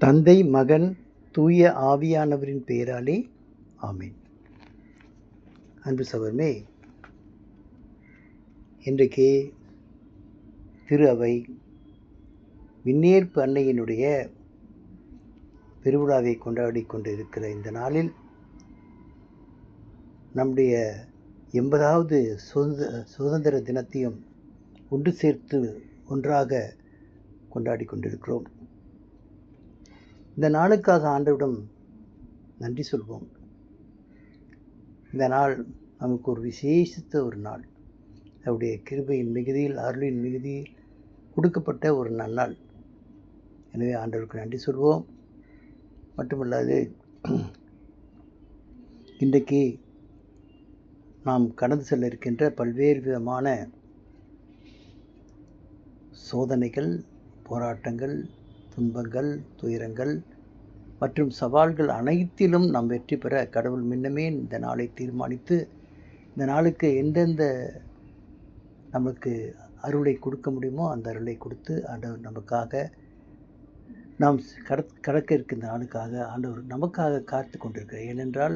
தந்தை, மகன், தூய ஆவியானவரின் பெயராலே ஆமென். அன்பு சகோதரமே, இன்றைக்கு திரு அவை விண்ணேற்பு அன்னையினுடைய பெருவிழாவை கொண்டாடி கொண்டிருக்கிற இந்த நாளில் நம்முடைய 80வது சுதந்திர தினத்தையும் ஒன்று சேர்த்து ஒன்றாக கொண்டாடி கொண்டிருக்கிறோம். இந்த நாளுக்காக ஆண்டவரிடம் நன்றி சொல்வோம். இந்த நாள் நமக்கு ஒரு விசேஷித்த ஒரு நாள். அவருடைய கிருபையின் மிகுதியில், அருளின் மிகுதியில் கொடுக்கப்பட்ட ஒரு நன்னாள். எனவே ஆண்டவருக்கு நன்றி சொல்வோம். மட்டுமல்லாது, இன்றைக்கு நாம் கடந்து செல்ல இருக்கின்ற பல்வேறு விதமான சோதனைகள், போராட்டங்கள், துன்பங்கள், துயரங்கள் மற்றும் சவால்கள் அனைத்திலும் நாம் வெற்றி பெற கடவுள் முன்னமே இந்த நாளை தீர்மானித்து, இந்த நாளுக்கு எந்தெந்த நமக்கு அருளை கொடுக்க முடியுமோ அந்த அருளை கொடுத்து ஆண்டவர் நமக்காக நாம் கடக்க இருக்கின்ற நாளுக்காக ஆண்டவர் நமக்காக காத்து கொண்டிருக்கிறார். ஏனென்றால்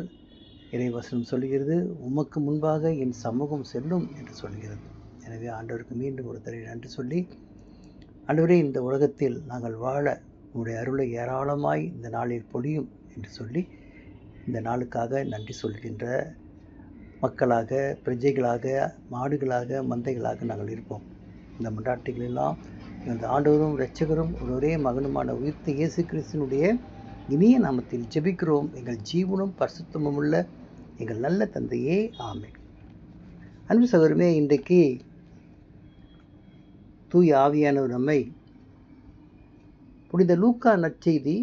இறைவசனம் சொல்கிறது, உமக்கு முன்பாக என் சமூகம் செல்லும் என்று சொல்கிறது. எனவே ஆண்டவருக்கு மீண்டும் ஒரு தடவை நன்றி சொல்லி, ஆண்டவரே, இந்த உலகத்தில் நாங்கள் வாழ உங்களுடைய அருளை ஏராளமாய் இந்த நாளில் பொழியும் என்று சொல்லி இந்த நாளுக்காக நன்றி சொல்கின்ற மக்களாக, பிரஜைகளாக, மாடுகளாக, மந்தைகளாக நாங்கள் இருப்போம். இந்த மன்றாட்டுகளெல்லாம் எங்களது ஆண்டவரும் இரட்சகரும் ஒரே மகனுமான உயிர்த்த இயேசு கிறிஸ்துவினுடைய இனிய நாமத்தில் ஜெபிக்கிறோம். எங்கள் ஜீவனும் பரிசுத்தமும் உள்ள எங்கள் நல்ல தந்தையே, ஆமென். அன்பு சகோதரமே, இன்றைக்கு தூய ஆவியானவர் நம்மை புனித லூக்கா நற்செய்தி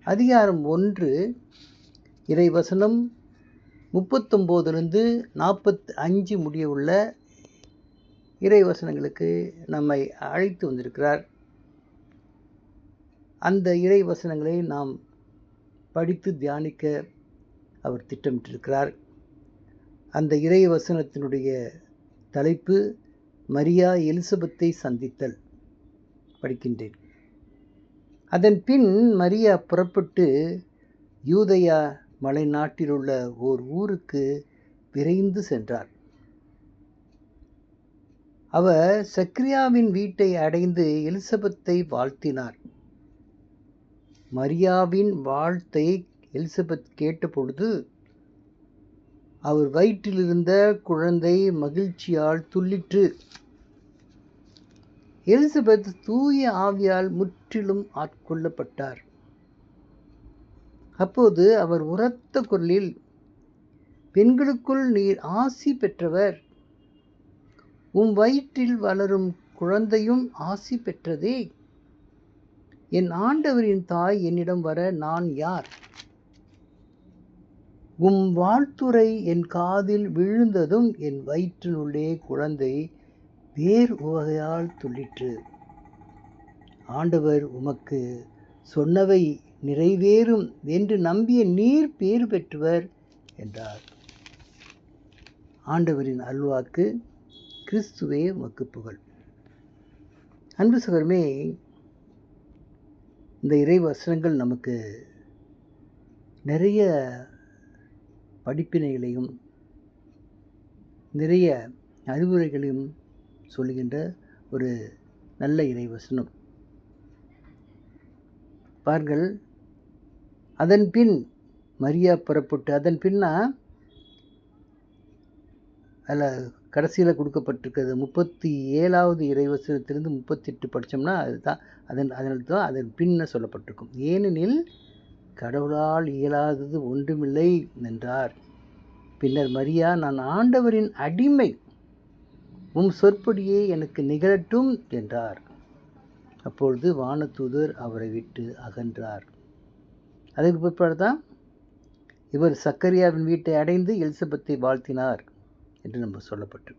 அதிகாரம் 1 இறைவசனம் 39 45 முடிய உள்ள இறைவசனங்களுக்கு நம்மை அழைத்து வந்திருக்கிறார். அந்த இறைவசனங்களை நாம் படித்து தியானிக்க அவர் திட்டமிட்டிருக்கிறார். அந்த இறைவசனத்தினுடைய தலைப்பு மரியா எலிசபெத்தை சந்தித்தல். படிக்கின்றேன். அதன் பின் மரியா புறப்பட்டு யூதேயா மலை நாட்டிலுள்ள ஓர் ஊருக்கு விரைந்து சென்றார். அவர் சக்கரியாவின் வீட்டை அடைந்து எலிசபெத்தை வாழ்த்தினார். மரியாவின் வாழ்த்தை எலிசபெத் கேட்டபொழுது அவர் வயிற்றிலிருந்த குழந்தை மகிழ்ச்சியால் துள்ளிற்று. எலிசபெத் தூய ஆவியால் முற்றிலும் ஆட்கொள்ளப்பட்டார். அப்போது அவர் உரத்த குரலில், பெண்களுக்குள் நீர் ஆசி பெற்றவர், உம் வயிற்றில் வளரும் குழந்தையும் ஆசி பெற்றதே. என் ஆண்டவரின் தாய் என்னிடம் வர நான் யார்? உம் வாழ்த்துரை என் காதில் விழுந்ததும் என் வயிற்றினுள்ளே குழந்தை வேறு உவகையால் துள்ளிற்று. ஆண்டவர் உமக்கு சொன்னவை நிறைவேறும் என்று நம்பிய நீர் பேறு பெற்றவர் என்றார். ஆண்டவரின் அல்வாக்கு. கிறிஸ்துவே உமக்கு புகழ். அன்பு சகோதரமே, இந்த இறை வசனங்கள் நமக்கு நிறைய படிப்பினைகளையும் நிறைய அறிவுரைகளையும் சொல்லுகின்ற ஒரு நல்ல இறைவசனம். பாருங்கள், அதன் பின் மரியா புறப்பட்டு, அதன் பின்னா அதில் கடைசியில் கொடுக்கப்பட்டிருக்கிறது 37வது இறைவசனத்திலிருந்து 38 படித்தோம்னா அதுதான் அதன் பின்ன சொல்லப்பட்டிருக்கும். ஏனெனில் கடவுளால் இயலாதது ஒன்றுமில்லை என்றார். பின்னர் மரியா, நான் ஆண்டவரின் அடிமை, உம் சொற்படியே எனக்கு நிகழட்டும் என்றார். அப்பொழுது வானதூதர் அவரை விட்டு அகன்றார். அதுக்கு பிற்பாடு தான் இவர் சக்கரியாவின் வீட்டை அடைந்து எலிசபெத்தை வாழ்த்தினார் என்று நம்ம சொல்லப்பட்டு.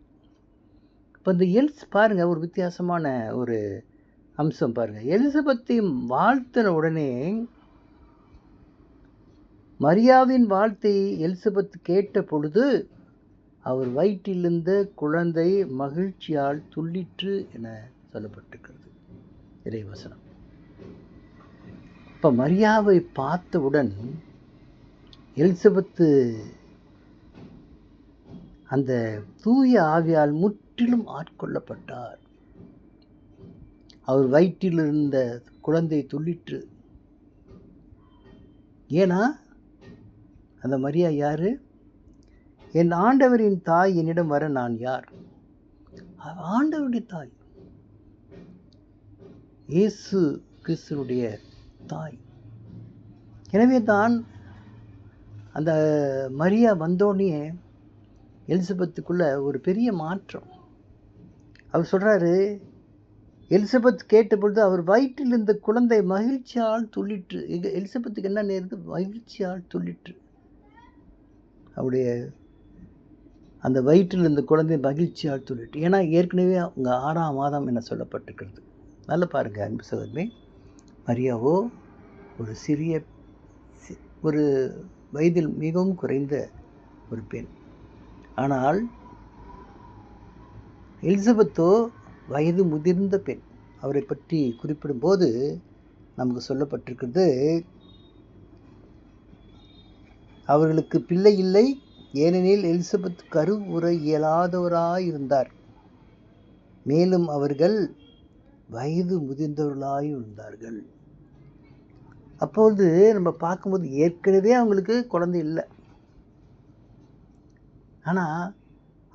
இப்போ இந்த பாருங்க, ஒரு வித்தியாசமான ஒரு அம்சம் பாருங்க. எலிசபெத்தை வாழ்த்தின உடனே மரியாவின் வாழ்த்தை எலிசபெத் கேட்ட பொழுது அவர் வயிற்றிலிருந்த குழந்தை மகிழ்ச்சியால் துள்ளிற்று என சொல்லப்பட்டிருக்கிறது இறைவசனம். அப்போ மரியாவை பார்த்தவுடன் எலிசபெத்து அந்த தூய ஆவியால் முற்றிலும் ஆட்கொள்ளப்பட்டார். அவர் வயிற்றில் இருந்த குழந்தை துள்ளிற்று. ஏன்னா அந்த மரியா யாரு? என் ஆண்டவரின் தாய் என்னிடம் வர நான் யார்? ஆண்டவருடைய தாய், இயேசு கிறிஸ்துவுடைய தாய். எனவே தான் அந்த மரியா வந்தோடனே எலிசபெத்துக்குள்ள ஒரு பெரிய மாற்றம். அவர் சொல்றாரு, எலிசபெத் கேட்டபொழுது அவர் வயிற்றில் இருந்த குழந்தை மகிழ்ச்சியால் துள்ளிற்று. எலிசபெத்துக்கு என்ன நேர்ந்து? மகிழ்ச்சியால் துள்ளிற்று. அவருடைய அந்த வயிற்றில் இருந்த குழந்தை மகிழ்ச்சியால் துள்ளிற்று. ஏன்னா ஏற்கனவே அவங்க 6ஆம் மாதம் என சொல்லப்பட்டிருக்கிறது. நல்லா பாருங்க அன்பு சகோதரமே, மரியாவோ ஒரு சிறிய ஒரு வயதில் மிகவும் குறைந்த ஒரு பெண். ஆனால் எலிசபெத்தோ வயது முதிர்ந்த பெண். அவரை பற்றி குறிப்பிடும்போது நமக்கு சொல்லப்பட்டிருக்கிறது, அவர்களுக்கு பிள்ளை இல்லை, ஏனெனில் எலிசபெத் கருவுற இயலாதவராயிருந்தார். மேலும் அவர்கள் வயது முதிர்ந்தவர்களாய் இருந்தார்கள். அப்பொழுது நம்ம பார்க்கும்போது ஏற்கனவே அவங்களுக்கு குழந்தை இல்லை. ஆனால்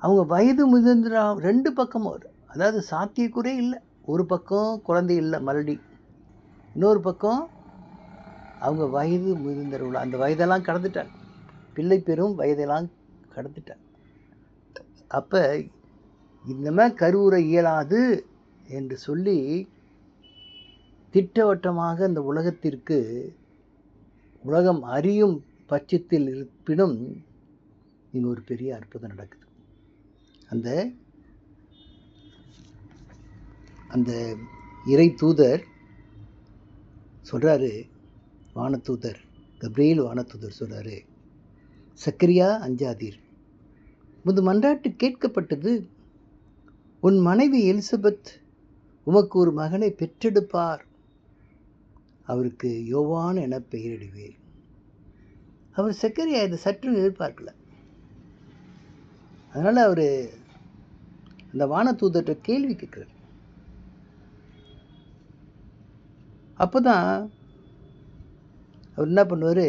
அவங்க வயது முதிர்ந்த 2 பக்கமும், அதாவது சாத்தியக்கூறே இல்லை. ஒரு பக்கம் குழந்தை இல்லை மறுபடி, இன்னொரு பக்கம் அவங்க வயது முதிர்ந்தவர்கள், அந்த வயதெல்லாம் கடந்துட்டாங்க, பிள்ளை பெறும் வயதெல்லாம் கடந்துட்டாங்க. அப்போ இந்த மாதிரி கருவுற இயலாது என்று சொல்லி திட்டவட்டமாக இந்த உலகத்திற்கு உலகம் அறியும் பட்சத்தில் இருப்பினும் இங்கே ஒரு பெரிய அற்புதம் நடக்குது. அந்த இறை தூதர் சொல்றாரு, வானதூதர் கப்ரியேல் வானதூதர் சொல்றாரு, சக்கரியா அஞ்சாதீர், உமது மன்றாட்டு கேட்கப்பட்டது. உன் மனைவி எலிசபெத் உமக்கு ஒரு மகனை பெற்றெடுப்பார். அவருக்கு யோவான் என பெயரிடுவேர். அவர் சக்கரியா இதை சற்று எதிர்பார்க்கல. அதனால அவர் அந்த வானதூதர்கிட்ட கேள்வி கேட்கிறார். அப்போதான் அவர் என்ன பண்ணுவார்,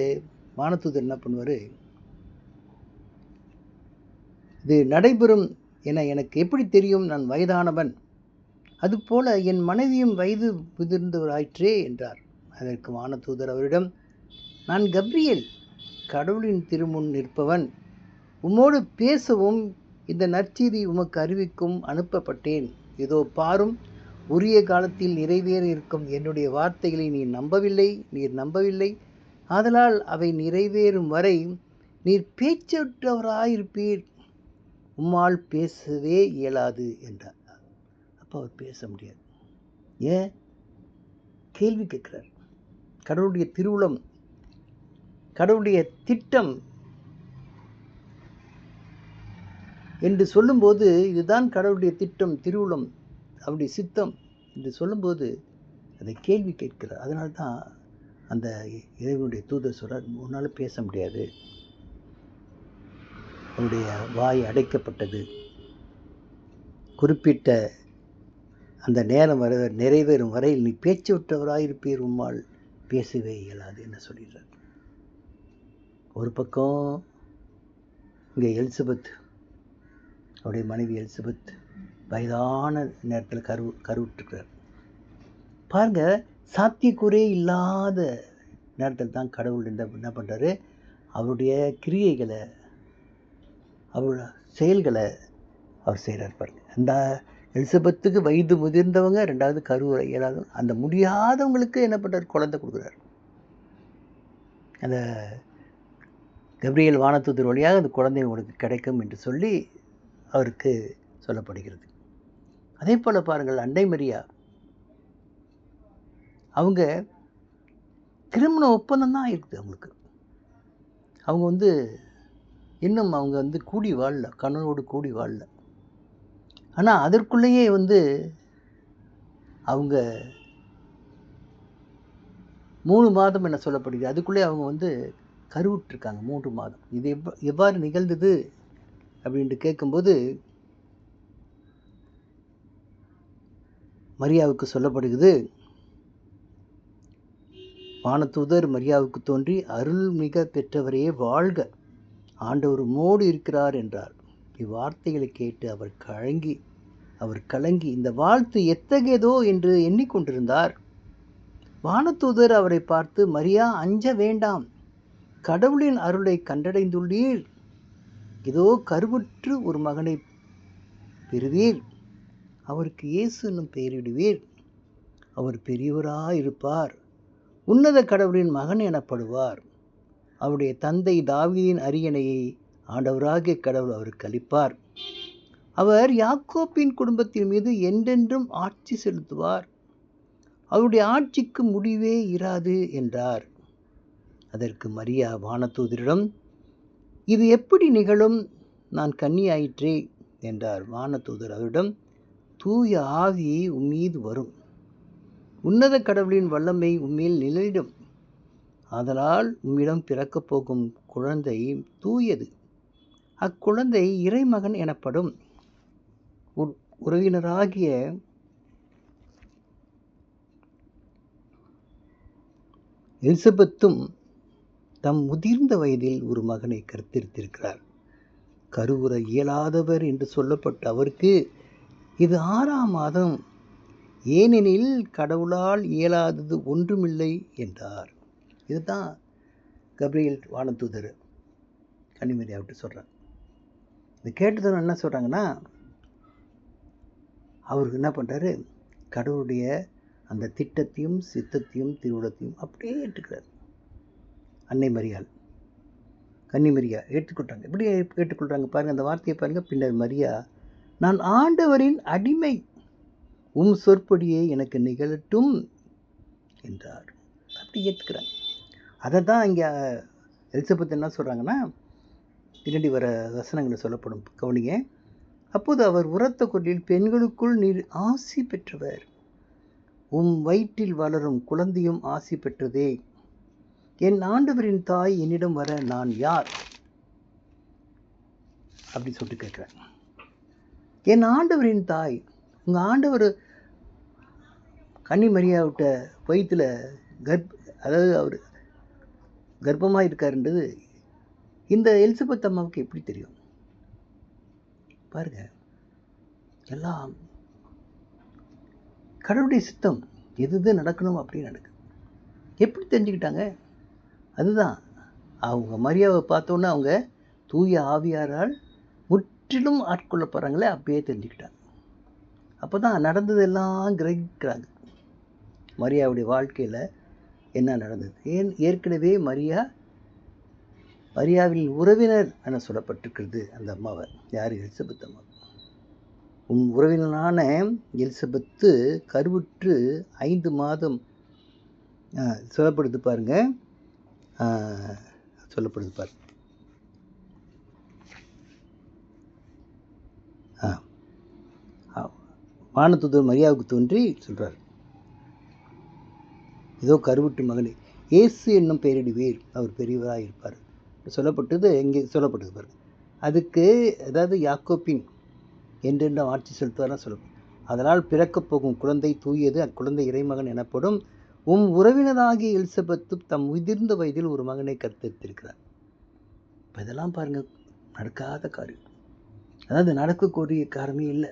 வானதூதர் என்ன பண்ணுவார், இது நடைபெறும் என எனக்கு எப்படி தெரியும்? நான் வயதானவன், அதுபோல என் மனைவியும் வயது முதிர்ந்தவராயிற்றே என்றார். அதற்கு வானதூதர் அவரிடம், நான் கப்ரியேல், கடவுளின் திருமுன் நிற்பவன், உம்மோடு பேசவும் இந்த நற்செய்தி உமக்கு அறிவிக்கும் அனுப்பப்பட்டேன். இதோ பாரும், உரிய காலத்தில் நிறைவேற இருக்கும் என்னுடைய வார்த்தைகளை நீர் நம்பவில்லை. ஆதலால் அவை நிறைவேறும் வரை நீர் பேச்சற்றவராயிருப்பீர். உம்மால் பேசவே இயலாது என்றார். அப்போ அவர் பேச முடியாது. ஏன்? கேள்வி கேட்கிறார். கடவுளுடைய திருவுளம், கடவுளுடைய திட்டம் என்று சொல்லும்போது, இதுதான் கடவுளுடைய திட்டம், திருவுளம், அவருடைய சித்தம் என்று சொல்லும்போது அதை கேள்வி கேட்கிறார். அதனால்தான் அந்த இறைவனுடைய தூதர் சொல்றார், உன்னால் பேச முடியாது, அவருடைய வாய் அடைக்கப்பட்டது, குறிப்பிட்ட அந்த நேரம் நிறைவேறும் வரையில் நீ பேச்சற்றவராயிருப்பீர், உம்மால் பேசவே இயலாது என்ன சொல்லிடுறார். ஒரு பக்கம் இங்கே எலிசபெத், அவருடைய மனைவி எலிசபெத் வயதான நேரத்தில் கருவுற்றுக்கிறார். பாருங்க, சாத்தியக்கூறே இல்லாத நேரத்தில் தான் கடவுள் என்ன பண்ணுறாரு, அவருடைய கிரியைகளை, அவருடைய செயல்களை அவர் செய்கிறார். பாருங்க, அந்த எலிசபெத்துக்கு வயது முதிர்ந்தவங்க, 2வது கருவுற இயலாதவங்க, அந்த முடியாதவங்களுக்கு என்ன பண்ணுறார், குழந்தை கொடுக்குறார். அந்த கப்ரியேல் வானதூதர் வழியாக அந்த குழந்தை உங்களுக்கு கிடைக்கும் என்று சொல்லி அவருக்கு சொல்லப்படுகிறது. அதே போல் பாருங்கள், அன்னை மரியா அவங்க திருமண ஒப்பந்தம் தான் இருக்குது அவங்களுக்கு. அவங்க இன்னும் அவங்க கூடி வாழல, கணவனோடு கூடி வாழல. ஆனால் அதற்குள்ளேயே அவங்க 3 மாதம் என சொல்லப்படுகிறது. அதுக்குள்ளே அவங்க கருவுற்றிருக்காங்க 3 மாதம். இது எவ்வாறு நிகழ்ந்தது அப்படின்ட்டு கேட்கும்போது, மரியாவுக்கு சொல்லப்படுகிறது, வானதூதர் மரியாவுக்கு தோன்றி, அருள்மிக பெற்றவரே வாழ்க, ஆண்டவர் உம்மோடு இருக்கிறார் என்றார். இவ்வார்த்தைகளை கேட்டு அவர் கலங்கி இந்த வாழ்த்து எத்தகையதோ என்று எண்ணிக்கொண்டிருந்தார். வானதூதர் அவரை பார்த்து, மரியா, அஞ்ச வேண்டாம், கடவுளின் அருளை கண்டடைந்துள்ளீர். இதோ கருவுற்று ஒரு மகனை பெறுவீர். அவருக்கு இயேசு என்னும் பெயரிடுவீர். அவர் பெரியவராயிருப்பார். உன்னத கடவுளின் மகன் எனப்படுவார். அவருடைய தந்தை தாவீதின் அரியணையை ஆண்டவராகிய கடவுள் அவருக்கு அளிப்பார். அவர் யாக்கோப்பின் குடும்பத்தின் மீது என்றென்றும் ஆட்சி செலுத்துவார். அவருடைய ஆட்சிக்கு முடிவே இராது என்றார். அதற்கு மரியா வானதூதரிடம், இது எப்படி நிகழும்? நான் கன்னியாயிற்றே என்றார். வானதூதர் அவரிடம், தூய ஆவி உம்மீது வரும், உன்னத கடவுளின் வல்லமை உம்மேல் நிழலிடும். ஆதலால் உம்மிடம் பிறக்கப் போகும் குழந்தை தூயது. அக்குழந்தை இறைமகன் எனப்படும். உறவினராகிய எலிசபெத்தும் தம் முதிர்ந்த வயதில் ஒரு மகனை கருத்தரித்திருக்கிறார். கருவுற இயலாதவர் என்று சொல்லப்பட்ட அவருக்கு இது 6ஆம் மாதம். ஏனெனில் கடவுளால் இயலாதது ஒன்றுமில்லை என்றார். இதுதான் கப்ரியேல் வானதூதர் கன்னிமரியாவிட்டு சொல்கிறார். இது கேட்டதும் என்ன சொல்கிறாங்கன்னா, அவருக்கு என்ன பண்ணுறாரு, கடவுளுடைய அந்த திட்டத்தையும் சித்தத்தையும் திருவுளத்தையும் அப்படியே ஏற்றுக்கிறார். அன்னை மரியாள், கன்னிமரியா ஏற்றுக்கொள்கிறாங்க. எப்படி ஏற்றுக்கொள்கிறாங்க பாருங்கள், அந்த வார்த்தையை பாருங்கள். பின்னர் மரியா, நான் ஆண்டவரின் அடிமை, உம் சொற்படியே எனக்கு நிகழட்டும் என்றார். அப்படி ஏற்றுக்கிறாங்க. அதை தான் இங்கே எலிசபெத் என்ன சொல்கிறாங்கன்னா, பின்னாடி வர வசனங்களை சொல்லப்படும், கவனிங்க. அப்போது அவர் உரத்த குரலில், பெண்களுக்குள் நீர் ஆசி பெற்றவர், உம் வயிற்றில் வளரும் குழந்தையும் ஆசி பெற்றதே. என் ஆண்டவரின் தாய் என்னிடம் வர நான் யார்? அப்படி சொல்லிட்டு கேட்குறேன். என் ஆண்டவரின் தாய், உங்கள் ஆண்டவர் கன்னிமரியாவிட்ட வயிற்றில் அதாவது அவர் கர்ப்பமாக இருக்காருன்றது இந்த எலிசபெத் அம்மாவுக்கு எப்படி தெரியும் பாருங்க. எல்லாம் கடவுளுடைய சித்தம், எது நடக்கணும் அப்படின்னு நடக்குது. எப்படி தெரிஞ்சுக்கிட்டாங்க? அதுதான், அவங்க மரியாவை பார்த்தோன்னே அவங்க தூய ஆவியாரால் முற்றிலும் ஆட்கொள்ளப்படுறாங்களே, அப்பயே தெரிஞ்சுக்கிட்டாங்க. அப்போ தான் நடந்ததெல்லாம் கிரகிக்கிறாங்க. மரியாவுடைய வாழ்க்கையில் என்ன நடந்தது? ஏற்கனவே மரியாவின் உறவினர் என சொல்லப்பட்டிருக்கிறது அந்த அம்மாவை. யார்? எலிசபெத் அம்மா. உன் உறவினரான எலிசபெத்து கருவுற்று 5 மாதம் சொல்லப்படுது பாருங்க. சொல்லப்படுது பாருங்க. வானதூதர் மரியாவுக்கு தோன்றி சொல்றார், இதோ கருவுற்று மகனை இயேசு என்னும் பெயரிடுவீர், அவர் பெரியவராக இருப்பார் சொல்லப்பட்டது. எங்கே சொல்லப்பட்டது பாருங்க. அதுக்கு அதாவது யாக்கோப்பின் என்றென்று ஆட்சி செலுத்துவார்னா சொல்லப்படும். அதனால் பிறக்கப் போகும் குழந்தை தூயது, அக்குழந்தை இறைமகன் எனப்படும். உம் உறவினராகிய எலிசபெத்து தம் முதிர்ந்த வயதில் ஒரு மகனை கருத்தரித்திருக்கிறார். இப்போ இதெல்லாம் பாருங்கள், நடக்காத காரியம். அதாவது நடக்கக்கூடிய காரியமே இல்லை.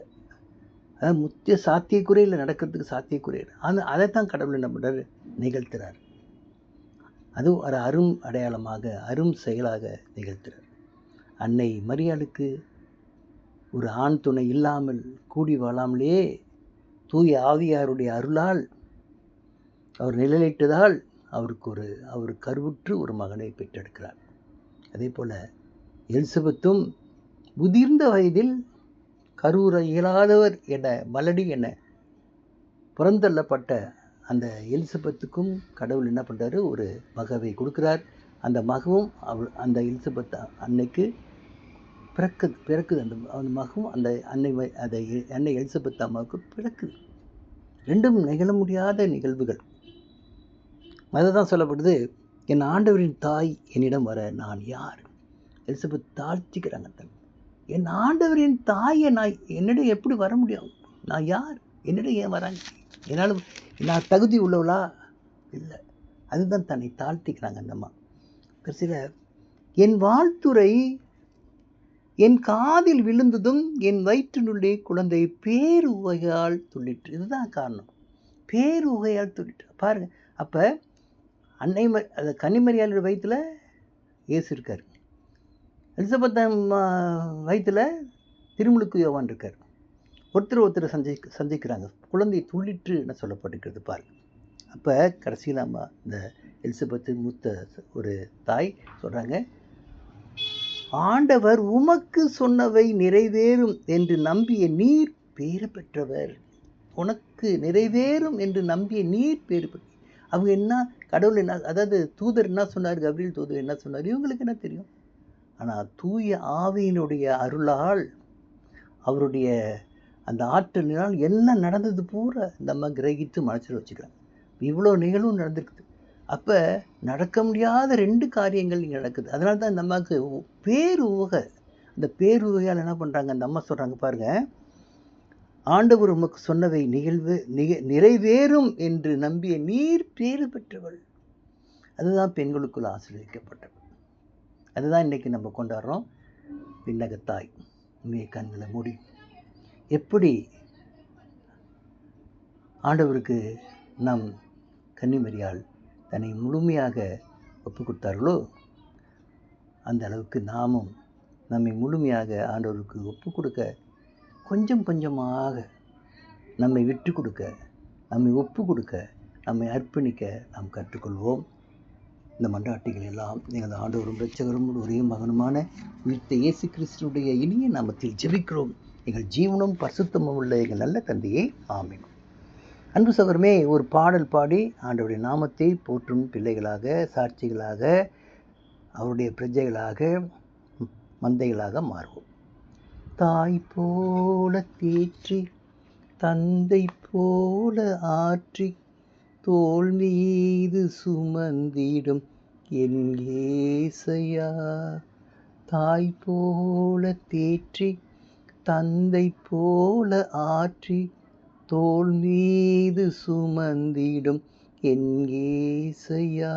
அதாவது முக்கிய சாத்தியக்குறையில் நடக்கிறதுக்கு சாத்தியக்குறை இல்லை. ஆனால் அதைத்தான் கடவுள் என்ன பண்ணுறாரு, நிகழ்த்துறார். அதுவும் ஒரு அரும் அடையாளமாக, அரும் செயலாக நிகழ்த்துறார். அன்னை மரியாளுக்கு ஒரு ஆண் துணை இல்லாமல் கூடி வாழாமலே தூய ஆவியாருடைய அருளால் அவர் நிழலிட்டதால் அவர் கருவுற்று ஒரு மகனை பெற்றெடுக்கிறார். அதே போல் எலிசபெத்தும் முதிர்ந்த வயதில் கருவுற இயலாதவர் என மலடி என புறந்தள்ளப்பட்ட அந்த எலிசபெத்துக்கும் கடவுள் என்ன பண்ணுறாரு, ஒரு மகவை கொடுக்குறார். அந்த மகவும் அந்த எலிசபெத் அன்னைக்கு பிறக்குது. அந்த மகவும் அந்த அன்னை எலிசபெத் அம்மாவுக்கு பிறக்குது. ரெண்டும் நிகழ முடியாத நிகழ்வுகள். அதுதான் சொல்லப்படுது, என் ஆண்டவரின் தாய் என்னிடம் வர நான் யார்? எலிசபெத் தாழ்த்திக்கிறாங்க தன்னை. என் ஆண்டவரின் தாயை நான் என்னிடம் எப்படி வர முடியும்? நான் யார்? என்னிடம் ஏன் வராங்க? என்னால் நான் தகுதி உள்ளவளா? இல்லை. அதுதான் தன்னை தாழ்த்திக்கிறாங்க அந்த அம்மா. கடைசியில் என் வாழ்த்துரை என் காதில் விழுந்ததும் என் வயிற்றினுள்ளே குழந்தை பேருவகையால் துள்ளிற்று. இதுதான் காரணம். பேருவகையால் துள்ளிற்று. பாருங்க, அப்போ அன்னை அது கன்னிமரியாளுடைய வயிற்றில் இயேசு இருக்கார். எலிசபெத் வயிற்றில் திருமுழுக்கு யோவான் இருக்கார். ஒருத்தர் சந்திக்கிறாங்க. குழந்தை துள்ளிற்றுன்னு சொல்லப்பட்டிருக்கிறது பாருங்க. அப்போ கடைசியில் அம்மா இந்த எலிசபெத்து மூத்த ஒரு தாய் சொல்கிறாங்க, ஆண்டவர் உமக்கு சொன்னவை நிறைவேறும் என்று நம்பிய நீர் பேறு பெற்றவர். உனக்கு நிறைவேறும் என்று நம்பிய நீர் பேறு பெற்ற. அவங்க என்ன, கடவுள் என்ன, அதாவது தூதர் என்ன சொன்னார், கபிரியேல் தூதர் என்ன சொன்னார், இவங்களுக்கு என்ன தெரியும்? ஆனால் தூய ஆவியினுடைய அருளால், அவருடைய அந்த ஆற்றலினால் என்ன நடந்தது பூரா நம்ம கிரகித்து மனசில் வச்சுக்கிறாங்க. இவ்வளோ நிகழ்வும் நடந்திருக்குது. அப்போ நடக்க முடியாத 2 காரியங்கள் இங்கே நடக்குது. அதனால தான் நமக்கு பேருவகை. அந்த பேருவகையால் என்ன பண்ணுறாங்க, அந்த அம்மா சொல்கிறாங்க பாருங்கள், ஆண்டவர் உமக்கு சொன்னவை நிறைவேறும் என்று நம்பிய நீர் பேறு பெற்றவள். அதுதான் பெண்களுக்குள் ஆசீர்வதிக்கப்பட்டவள். அதுதான் இன்றைக்கி நம்ம கொண்டாடுறோம். விண்ணகத்தாய் உண்மையை கண்களை மூடி எப்படி ஆண்டவருக்கு நம் கன்னிமரியாள் தன்னை முழுமையாக ஒப்பு கொடுத்தார்களோ, அந்த அளவுக்கு நாமும் நம்மை முழுமையாக ஆண்டவருக்கு ஒப்பு கொடுக்க, கொஞ்சம் கொஞ்சமாக நம்மை விட்டு கொடுக்க, நம்மை ஒப்பு கொடுக்க, நம்மை அர்ப்பணிக்க நாம் கற்றுக்கொள்வோம். இந்த மன்றாட்டுகள் எல்லாம் எங்கள் ஆண்டவரும் இரட்சகரும் ஒரே மகனுமான உயிர்த்த இயேசு கிறிஸ்துவுடைய இனிய நாமத்தில் ஜெபிக்கிறோம். எங்கள் ஜீவனும் பரிசுத்தமும் உள்ள எங்கள் நல்ல தந்தையே, ஆமென். அன்பு சகோதரமே, ஒரு பாடல் பாடி ஆண்டவருடைய நாமத்தை போற்றும் பிள்ளைகளாக, சாட்சிகளாக, அவருடைய பிரஜைகளாக, மந்தைகளாக மாறுவோம். தாய் போல தேற்றி, தந்தை போல ஆற்றி, தோள் மீது சுமந்திடும் என் ஏசையா. தாய் போல தேற்றி, தந்தை போல ஆற்றி, தோள் மீது சுமந்திடும் என் ஏசையா.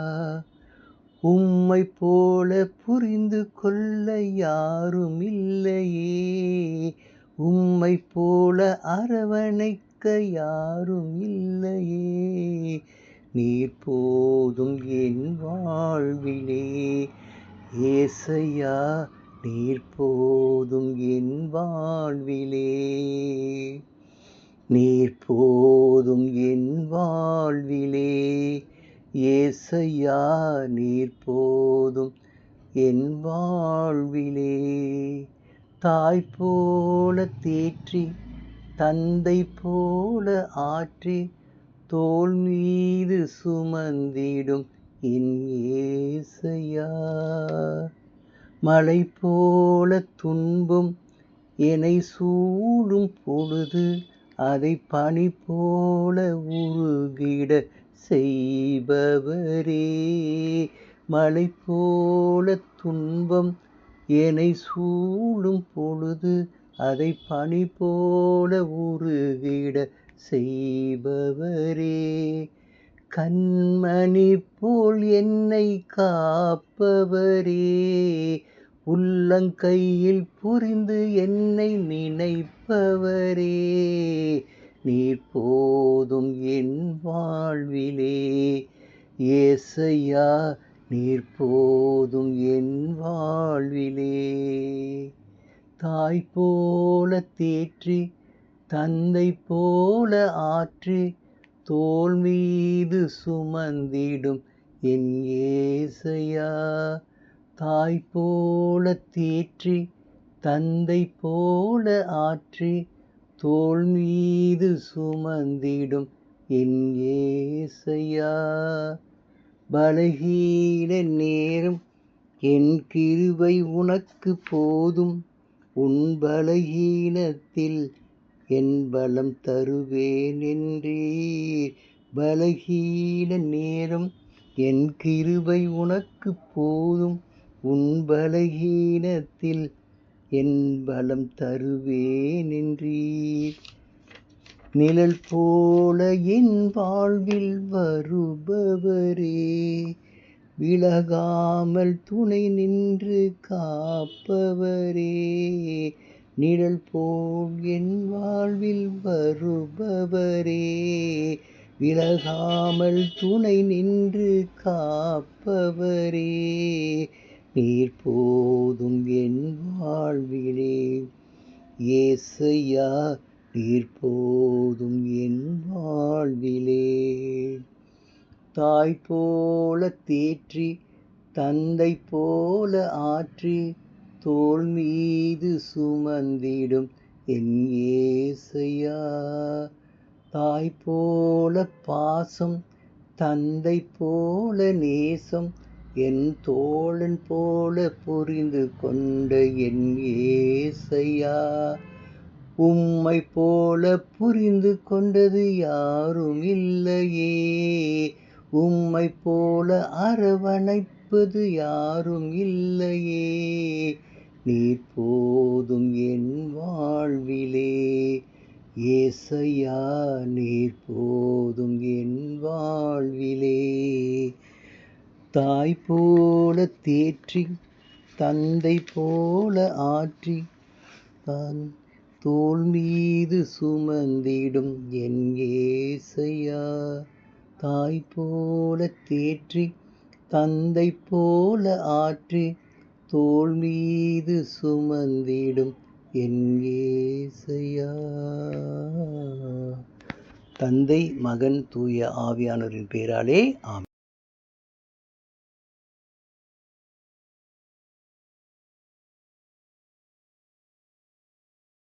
உம்மை போல புரிந்து கொள்ள யாரும் இல்லையே, உம்மை போல அரவணைக்க யாரும் இல்லையே. நீர் போதும் என் வாழ்விலே ஏசையா, நீர் போதும் என் வாழ்விலே. நீர் போதும் என் வாழ்விலே ஏசையா, நீர் போதும் என் வாழ்விலே. தாய் போல தேற்றி, தந்தை போல ஆற்றி, தோள் மீது சுமந்திடும் என் ஏசையா. மலை போல துன்பம் என்னை சூழும் பொழுது, அதை பனி போல உருகிட செய்பவரே. மலை போல துன்பம் என்னை சூழும் பொழுது, அதை பனி போல உருகிட செய்பவரே. கண்மணி போல் என்னை காப்பவரே, உள்ளங்கையில் புரிந்து என்னை நினைப்பவரே. நீர் போதும் என் வாழ்விலே ஏசையா, நீர் போதும் என் வாழ்விலே. தாய் போல தேற்றி, தந்தை போல ஆற்றி, தோள் மீது சுமந்திடும் என் ஏசையா. தாய் போல தேற்றி, தந்தை போல ஆற்றி, தோள் மீது சுமந்திடும் என் ஏசையா. பலகீன நேரம் என் கிருபை உனக்கு போதும், உன் பலகீனத்தில் என் பலம் தருவேன் என்றீர். பலகீன நேரம் என் கிருபை உனக்கு போதும், உன் பலகீனத்தில் என் பலம் தருவேன் என்றீர். நிழல் போல என் வாழ்வில் வருபவரே, விலகாமல் துணை நின்று காப்பவரே. நிழல் போல் என் வாழ்வில் வருபவரே, விலகாமல் துணை நின்று காப்பவரே. நீர் போதும் என் வாழ்விலே, ஏசையா நீர் போதும் என் வாழ்விலே. தாய் போல தேற்றி, தந்தை போல ஆற்றி, தோள் மீது சுமந்திடும் என் ஏசையா. தாய் போல பாசம், தந்தை போல நேசம், என் தோழன் போல புரிந்து கொண்ட என் ஏசையா. உம்மை போல புரிந்து கொண்டது யாரும் இல்லையே, உம்மை போல அரவணைப்பது யாரும் இல்லையே. நீர் போதும் என் வாழ்விலே, ஏசையா நீர் போதும் என் வாழ்விலே. தாய் போல தேற்றி, தந்தை போல ஆற்றி, தோள் மீது சுமந்திடும் என் ஏசையா. தாய் போல தேற்றி, தந்தை போல ஆற்றி, தோள் மீது சுமந்திடும் என் ஏசையா. தந்தை, மகன், தூய ஆவியானவரின் பெயராலே ஆமென்.